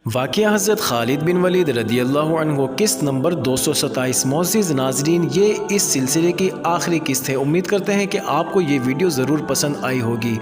واقعہ حضرت خالد بن ولید رضی اللہ عنہ قسط نمبر 227۔ معزز ناظرین، یہ اس سلسلے کی آخری قسط ہے۔ امید کرتے ہیں کہ آپ کو یہ ویڈیو ضرور پسند آئی ہوگی۔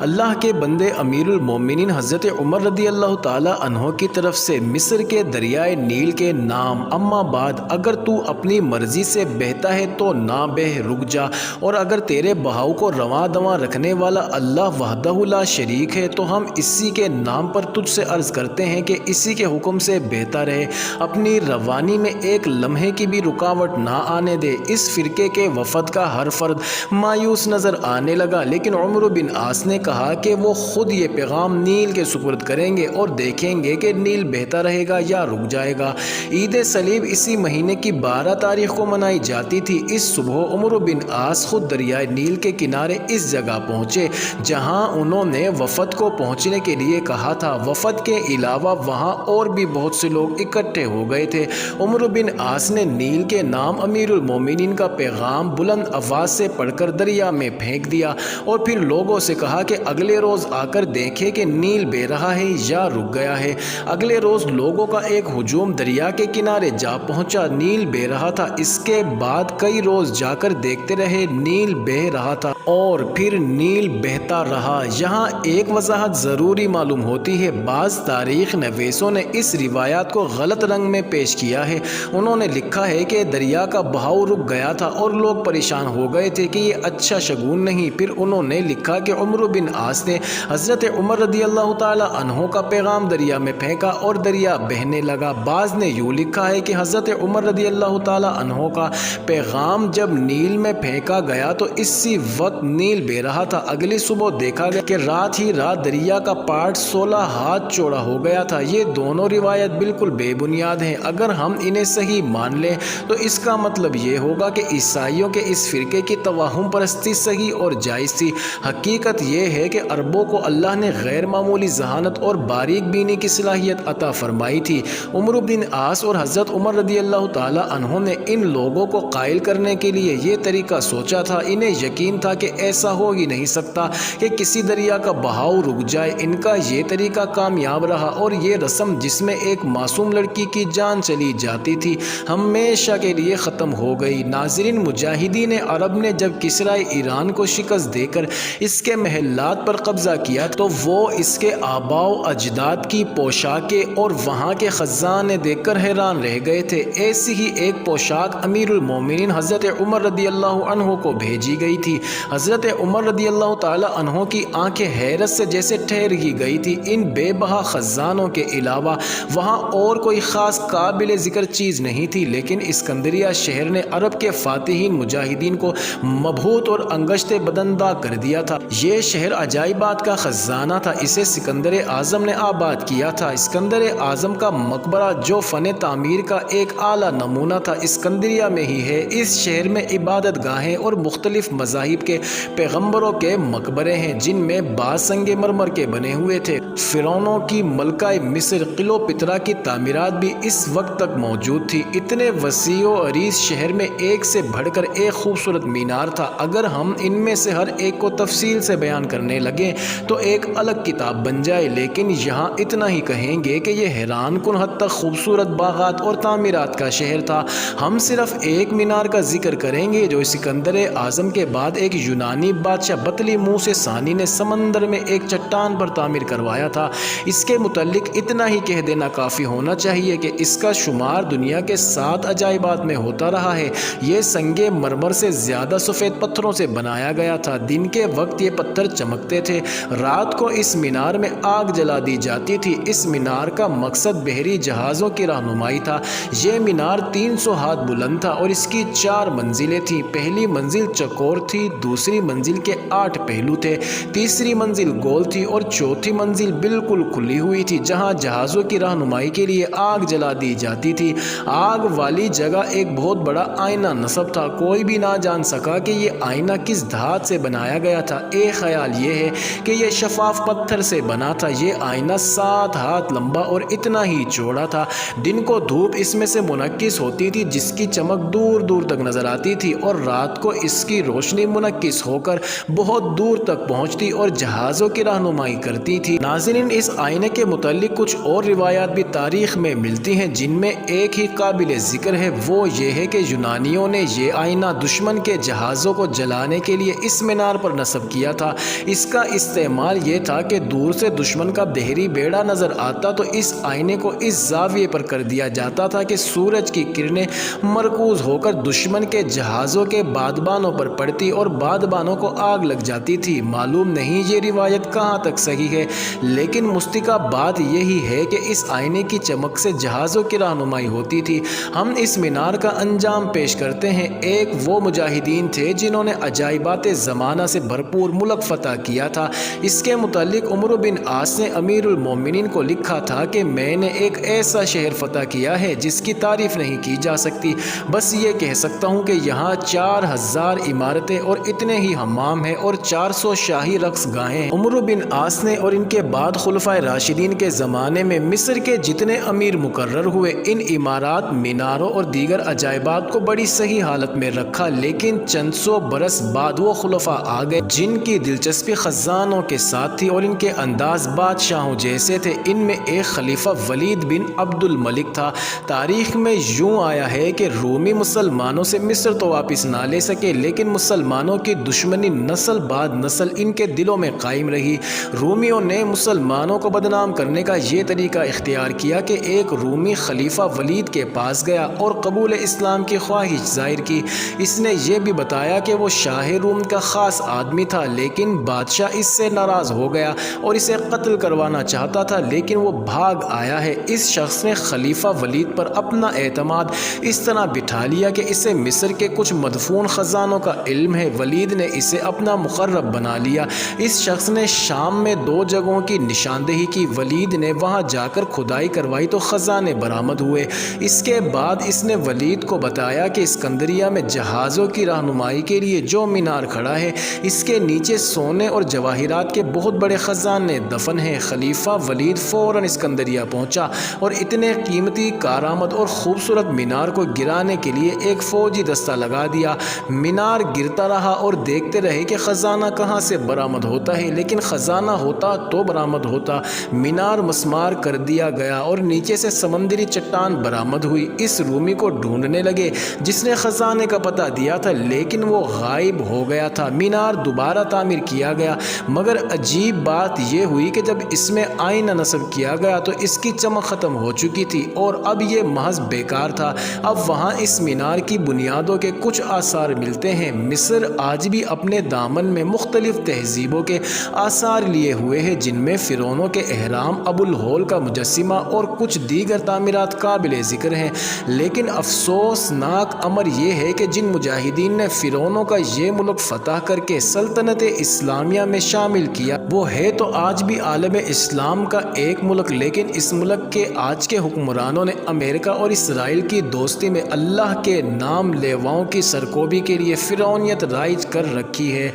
اللہ کے بندے امیر المومنین حضرت عمر رضی اللہ تعالی عنہ کی طرف سے مصر کے دریائے نیل کے نام: اما بعد، اگر تو اپنی مرضی سے بہتا ہے تو نہ بہ، رک جا، اور اگر تیرے بہاؤ کو رواں دواں رکھنے والا اللہ وحدہ لا شریک ہے تو ہم اسی کے نام پر تجھ سے عرض کرتے ہیں کہ اسی کے حکم سے بہتا رہے، اپنی روانی میں ایک لمحے کی بھی رکاوٹ نہ آنے دے۔ اس فرقے کے وفد کا ہر فرد مایوس نظر آنے لگا، لیکن عمرو بن عاص نے کہا کہ وہ خود یہ پیغام نیل کے سپرد کریں گے اور دیکھیں گے کہ نیل بہتا رہے گا یا رک جائے گا۔ عید صلیب اسی مہینے کی 12 تاریخ کو منائی جاتی تھی۔ اس صبح عمرو بن عاص خود دریائے نیل کے کنارے اس جگہ پہنچے جہاں انہوں نے وفد کو پہنچنے کے لیے کہا تھا۔ وفد کے علاوہ وہاں اور بھی بہت سے لوگ اکٹھے ہو گئے تھے۔ عمرو بن عاص نے نیل کے نام امیر المومنین کا پیغام بلند آواز سے پڑھ کر دریا میں پھینک دیا اور پھر لوگوں سے کہا کہ اگلے روز آ کر دیکھے کہ نیل بہہ رہا ہے یا رک گیا ہے۔ اگلے روز لوگوں کا ایک ہجوم دریا کے کنارے جا پہنچا، نیل بہہ رہا تھا۔ اس کے بعد کئی روز جا کر دیکھتے رہے، نیل بہہ رہا تھا اور پھر نیل بہتا رہا۔ یہاں ایک وضاحت ضروری معلوم ہوتی ہے۔ بعض تاریخ نویسوں نے اس روایات کو غلط رنگ میں پیش کیا ہے۔ انہوں نے لکھا ہے کہ دریا کا بہاؤ رک گیا تھا اور لوگ پریشان ہو گئے تھے کہ یہ اچھا شگون نہیں۔ پھر انہوں نے لکھا کہ عمرو بن عاص نے حضرت عمر رضی اللہ تعالی عنہ کا پیغام دریا میں پھینکا اور دریا بہنے لگا۔ بعض نے یوں لکھا ہے کہ حضرت عمر رضی اللہ تعالی عنہ کا پیغام جب نیل میں پھینکا گیا تو اسی وقت نیل بہہ رہا تھا۔ اگلی صبح دیکھا گیا کہ رات ہی رات دریا کا پاٹ 16 ہاتھ چوڑا ہو گیا تھا۔ یہ دونوں روایت بالکل بے بنیاد ہیں۔ اگر ہم انہیں صحیح مان لیں تو اس کا مطلب یہ ہوگا کہ عیسائیوں کے اس فرقے کی توہم پرستی صحیح اور جائز تھی۔ حقیقت یہ ہے کہ عربوں کو اللہ نے غیر معمولی ذہانت اور باریک بینی کی صلاحیت عطا فرمائی تھی۔ عمرو بن عاص اور حضرت عمر رضی اللہ تعالی عنہ نے ان لوگوں کو قائل کرنے کے لیے یہ طریقہ سوچا تھا۔ انہیں یقین تھا کہ ایسا ہو ہی نہیں سکتا کہ کسی دریا کا بہاؤ رک جائے۔ ان کا یہ طریقہ کامیاب رہا اور یہ رسم جس میں ایک معصوم لڑکی کی جان چلی جاتی تھی ہمیشہ کے لیے ختم ہو گئی۔ ناظرین، مجاہدین عرب نے جب کسرائے ایران کو شکست دے کر اس کے محلات پر قبضہ کیا تو وہ اس کے آباء و اجداد کی پوشاکیں اور وہاں کے خزانے دیکھ کر حیران رہ گئے تھے۔ ایسی ہی ایک پوشاک امیر المومنین حضرت عمر رضی اللہ عنہ کو بھیجی گئی تھی۔ حضرت عمر رضی اللہ تعالی عنہ کی آنکھیں حیرت سے جیسے ٹھہر ہی گئی تھی۔ ان بے بہا خزانوں کے علاوہ وہاں اور کوئی خاص قابل ذکر چیز نہیں تھی، لیکن اسکندریہ شہر نے عرب کے فاتحین مجاہدین کو مبہوت اور انگشت بدندہ کر دیا تھا۔ یہ شہر عجائبات کا خزانہ تھا۔ اسے سکندر اعظم نے آباد کیا تھا۔ اسکندر اعظم کا مقبرہ جو فن تعمیر کا ایک اعلیٰ نمونہ تھا اسکندریہ میں ہی ہے۔ اس شہر میں عبادت گاہیں اور مختلف مذاہب کے پیغمبروں کے مقبرے ہیں جن میں بعض سنگ مرمر کے بنے ہوئے تھے۔ فرعونوں کی ملکہ مصر کلیوپاترا کی تعمیرات بھی اس وقت تک موجود تھی۔ اتنے وسیع و عریض شہر میں ایک سے بڑھ کر ایک خوبصورت مینار تھا۔ اگر ہم ان میں سے ہر ایک کو تفصیل سے بیان کرنے لگیں تو ایک الگ کتاب بن جائے، لیکن یہاں اتنا ہی کہیں گے کہ یہ حیران کن حد تک خوبصورت باغات اور تعمیرات کا شہر تھا۔ ہم صرف ایک مینار کا ذکر کریں گے جو سکندر اعظم کے بعد ایک یونانی بادشاہ بطلیموس ثانی نے سمندر میں ایک چٹان پر تعمیر کروایا تھا۔ اس کے متعلق اتنا ہی کہہ دینا کافی ہونا چاہیے کہ اس کا شمار دنیا کے 7 عجائبات میں ہوتا رہا ہے۔ یہ سنگ مرمر سے زیادہ سفید پتھروں سے بنایا گیا تھا۔ دن کے وقت یہ پتھر چمکتے تھے، رات کو اس مینار میں آگ جلا دی جاتی تھی۔ اس مینار کا مقصد بحری جہازوں کی رہنمائی تھا۔ یہ مینار 300 ہاتھ بلند تھا اور اس کی 4 منزلیں تھیں۔ پہلی منزل چکور تھی، دوسری منزل کے 8 پہلو تھے، تیسری منزل گول تھی اور چوتھی منزل بالکل کھلی ہوئی تھی جہاں جہازوں کی رہنمائی کے لیے آگ جلا دی جاتی تھی۔ آگ والی جگہ ایک بہت بڑا آئینہ نصب تھا۔ کوئی بھی نہ جان سکا کہ یہ آئینہ کس دھات سے بنایا گیا تھا۔ ایک خیال یہ ہے کہ یہ شفاف پتھر سے بنا تھا۔ یہ آئینہ 7 ہاتھ لمبا اور اتنا ہی چوڑا تھا۔ دن کو دھوپ اس میں سے منعکس ہوتی تھی جس کی چمک دور دور تک نظر آتی تھی اور رات کو اس کی روشنی منعکس ہو کر بہت دور تک پہنچتی اور جہازوں کی رہنمائی کرتی تھی۔ ناظرین، اس آئینے کے متعلق کچھ اور روایات بھی تاریخ میں ملتی ہیں، جن میں ایک ہی قابل ذکر ہے، وہ یہ ہے کہ یونانیوں نے یہ آئینہ دشمن کے جہازوں کو جلانے کے لیے اس مینار پر نصب کیا تھا۔ اس کا استعمال یہ تھا کہ دور سے دشمن کا بحری بیڑا نظر آتا تو اس آئینے کو اس زاویے پر کر دیا جاتا تھا کہ سورج کی کرنیں مرکوز ہو کر دشمن کے جہازوں کے بادبانوں پر پڑتی اور بادبانوں کو آگ لگ جاتی تھی۔ معلوم نہیں یہ روایت کہاں تک صحیح ہے، لیکن مستقہ بات یہی ہے کہ اس آئینے کی چمک سے جہازوں کی رہنمائی ہوتی تھی۔ ہم اس مینار کا انجام پیش کرتے ہیں۔ ایک وہ مجاہدین تھے جنہوں نے عجائبات زمانہ سے بھرپور ملک فتح کیا تھا۔ اس کے متعلق عمرو بن عاص نے امیر المومنین کو لکھا تھا کہ میں نے ایک ایسا شہر فتح کیا ہے جس کی تعریف نہیں کی جا سکتی، بس یہ کہہ سکتا ہوں کہ یہاں 4000 عمارتیں اور اتنے ہی حمام ہیں اور 400 شاہی رقص گاہیں ہیں۔ عمرو بن عاص نے اور ان کے بعد خلفائے راشدین کے زمانے میں مصر کے جتنے امیر مقرر ہوئے، ان عمارات، میناروں اور دیگر عجائبات کو بڑی صحیح حالت میں رکھا، لیکن چند سو برس بعد وہ خلفاء آ گئے جن کی دلچسپی خزانوں کے ساتھ تھی اور ان کے انداز بادشاہوں جیسے تھے۔ ان میں ایک خلیفہ ولید بن عبد الملک تھا۔ تاریخ میں یوں آیا ہے کہ رومی مسلمانوں سے مصر تو واپس نہ لے سکے، لیکن مسلمانوں کی دشمنی نسل بعد نسل ان کے دلوں میں قائم رہی۔ رومیوں نے مسلمانوں کو بدنام کرنے کا یہ طریقہ اختیار کیا کہ ایک رومی خلیفہ ولید کے پاس گیا اور قبول اسلام کی خواہش ظاہر کی۔ اس نے یہ بھی بتایا کہ وہ شاہ روم کا خاص آدمی تھا، لیکن بادشاہ اس سے ناراض ہو گیا اور اسے قتل کروانا چاہتا تھا، لیکن وہ بھاگ آیا ہے۔ اس شخص نے خلیفہ ولید پر اپنا اعتماد اس طرح بٹھا لیا کہ اسے مصر کے کچھ مدفون خزانوں کا علم ہے۔ ولید نے اسے اپنا مقرب بنا لیا۔ اس شخص نے شام میں 2 جگہوں کی نشاندہی کی۔ ولید نے وہاں جا کر کھدائی کروائی تو خزانے برآمد ہوئے۔ اس کے بعد اس نے ولید کو بتایا کہ اسکندریہ میں جہازوں کی رہنمائی کے لیے جو مینار کھڑا ہے، اس کے نیچے سونے اور جواہرات کے بہت بڑے خزانے دفن ہیں۔ خلیفہ ولید فوراً اسکندریہ پہنچا اور اتنے قیمتی، کارآمد اور خوبصورت مینار کو گرانے کے لیے ایک فوجی دستہ لگا دیا۔ مینار گرتا رہا اور دیکھتے رہے کہ خزانہ کہاں سے برآمد ہوتا ہے، لیکن خزانہ ہوتا تو برآمد ہوتا۔ مینار مسمار کر دیا گیا اور نیچے سے سمندری چٹان برآمد ہوئی۔ اس رومی کو ڈھونڈنے لگے جس نے خزانے کا پتہ دیا تھا، لیکن وہ غائب ہو گیا تھا۔ مینار دوبارہ تعمیر کیا گیا، مگر عجیب بات یہ ہوئی کہ جب اس میں آئینہ نصب کیا گیا تو اس کی چمک ختم ہو چکی تھی اور اب یہ محض بیکار تھا۔ اب وہاں اس مینار کی بنیادوں کے کچھ آثار ملتے ہیں۔ مصر آج بھی اپنے دامن میں مختلف تہذیبوں کے آثار لیے ہوئے ہے، جن میں فرعونوں کے اہرام، ابو الہول کا مجسمہ اور کچھ دیگر تعمیرات قابل ذکر ہیں۔ لیکن افسوسناک امر یہ ہے کہ جن مجاہدین نے فرعونوں کا یہ ملک فتح کر کے سلطنت اسلامیہ میں شامل کیا، وہ ہے تو آج بھی عالم اسلام کا ایک ملک، لیکن اس ملک کے آج کے حکمرانوں نے امریکہ اور اسرائیل کی دوستی میں اللہ کے نام لیواؤں کی سرکوبی کے لیے فرعونیت رائج کر رکھی ہے۔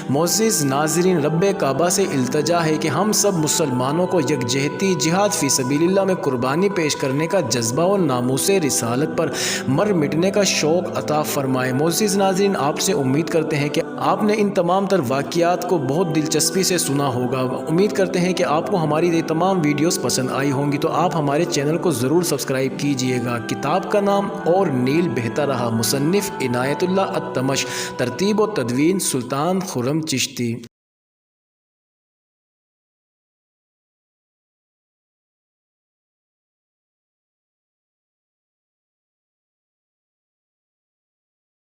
معزز ناظرین، رب کعبہ سے التجا ہے کہ ہم سب مسلمانوں کو یکجہتی، جہاد فی سبیل اللہ میں قربانی پیش کرنے کا جذبہ اور ناموس رسالت پر مر مٹنے کا شوق عطا فرمائے۔ معزز ناظرین، آپ سے امید کرتے ہیں کہ آپ نے ان تمام تر واقعات کو بہت دلچسپی سے سنا ہوگا۔ امید کرتے ہیں کہ آپ کو ہماری یہ تمام ویڈیوز پسند آئی ہوں گی، تو آپ ہمارے چینل کو ضرور سبسکرائب کیجئے گا۔ کتاب کا نام اور نیل بہتا رہا، مصنف عنایت اللہ التمش، ترتیب و تدوین سلطان خرم چشتی۔